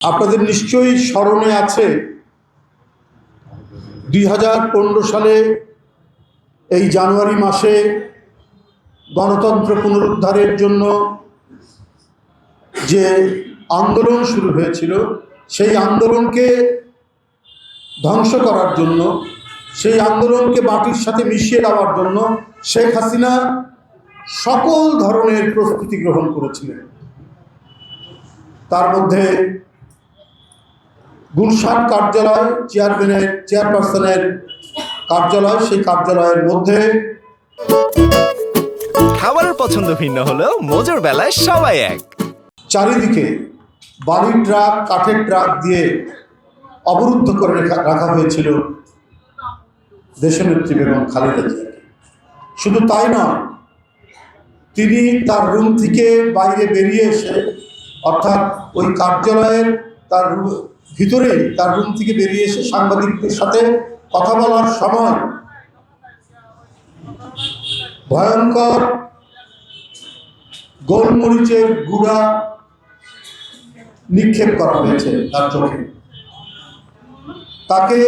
আপনাদের নিশ্চয়ই স্মরণে আছে 2015 সালে এই জানুয়ারি মাসে গণতন্ত্র পুনরুদ্ধারের জন্য যে আন্দোলন শুরু হয়েছিল, সেই আন্দোলনকে ধ্বংস করার জন্য, সেই আন্দোলনকে মাটির সাথে মিশিয়ে দেওয়ার জন্য শেখ হাসিনা সকল ধরনের প্রস্তুতি গ্রহণ করেছিলেন। তার মধ্যে গুলশান কার্যালয়, চেয়ারপারসনের কার্যালয়, সেই কার্যালয়ের মধ্যে খাবারের পছন্দ ভিন্ন হলেও মজুর বেলায় সবাই এক। চারিদিকে বালির ট্রাক, কাঠের ট্রাক দিয়ে অবরুদ্ধ করে রাখা হয়েছিল দেশনেত্রী বেগম খালেদা জিয়াকে। শুধু তাই নয়, তিনি তার রুম থেকে বাইরে বেরিয়ে এসে, অর্থাৎ ওই কার্যালয়ের তার ভিতরেই তার রুম থেকে বেরিয়ে এসে সাংবাদিকদের সাথে কথা বলার সময় ভয়ঙ্কর গোলমরিচের গুঁড়া নিক্ষেপ করা হয়েছে তার চোখে। তাকে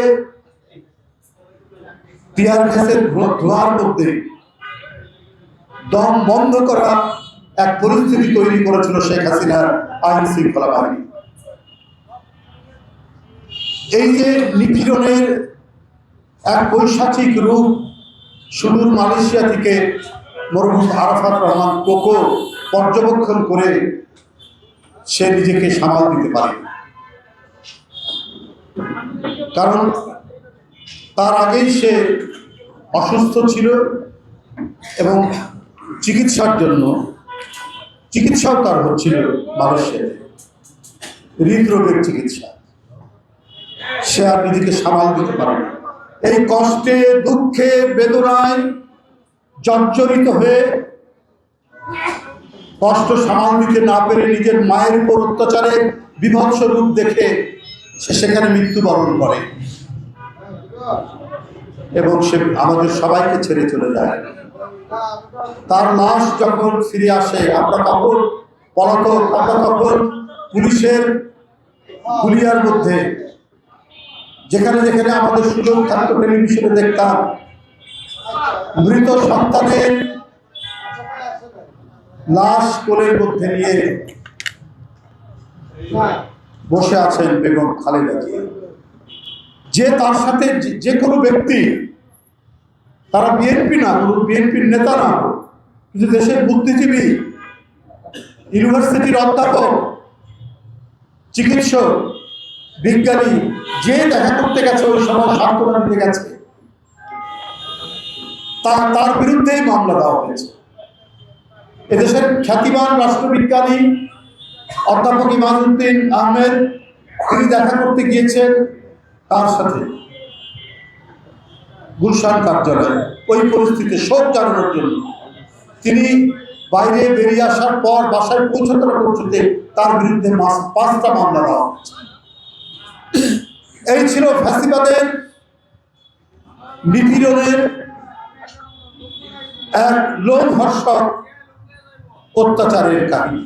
টিয়ার গ্যাসের ধোঁয়ার মধ্যে দম বন্ধ করা এক পরিস্থিতি তৈরি করেছিল শেখ হাসিনার আইন শৃঙ্খলা বাহিনী। এই যে নিপীড়নের এক বৈশাচিক রূপ সুদূর মালয়েশিয়া থেকে মরহুম আরাফাত রহমান কোকো পর্যবেক্ষণ করে সে নিজেকে সামাল দিতে পারে, কারণ তার আগেই সে অসুস্থ ছিল এবং চিকিৎসাও তার হচ্ছিল মালয়েশিয়াতে, হৃদরোগের চিকিৎসা। সে আর নিজেকে সামাল দিতে পারে না। এই কষ্টে, দুঃখে, বেদনায় জর্জরিত হয়ে কষ্ট সামাল দিতে না পেরে নিজের মায়ের উপর অত্যাচারের বিভৎস রূপ দেখে সে সেখানে মৃত্যুবরণ করে এবং সে আমাদের সবাইকে ছেড়ে চলে যায়। তার লাশ যখন ফিরে আসে, আমরা তখন পলাতক, আমরা তখন পুলিশের হুলিয়ার মধ্যে, যেখানে যেখানে আমাদের সুযোগ থাকতো টেলিভিশনে দেখতাম মৃত সন্তানের লাশ কোলের মধ্যে নিয়ে বসে আছেন বেগম খালেদা জিয়া। যে তার সাথে যে কোনো ব্যক্তি, তারা বিএনপি না, বিএনপির নেতা না, কিন্তু দেশের বুদ্ধিজীবী, ইউনিভার্সিটির অধ্যাপক, চিকিৎসক, বিজ্ঞানী, যে দেখা করতে গেছে, ওই সময় সান্ত্বনা দিতে গেছে, তার বিরুদ্ধেই মামলা দেওয়া হয়েছে। এদেশের খ্যাতিমান রাষ্ট্রবিজ্ঞানী অধ্যাপক ইমাদউদ্দিন আহমেদ, তিনি দেখা করতে গিয়েছেন তার সাথে গুলশান কার্যালয়ে ওই পরিস্থিতিতে শোক জানানোর জন্য। তিনি বাইরে বেরিয়ে আসার পর বাসায় পৌঁছতে তার বিরুদ্ধে 5টা মামলা দেওয়া হয়েছে। এই ছিল ফ্যাসিবাদের নিপীড়নের এক লোমহর্ষক অত্যাচারের কাহিনী।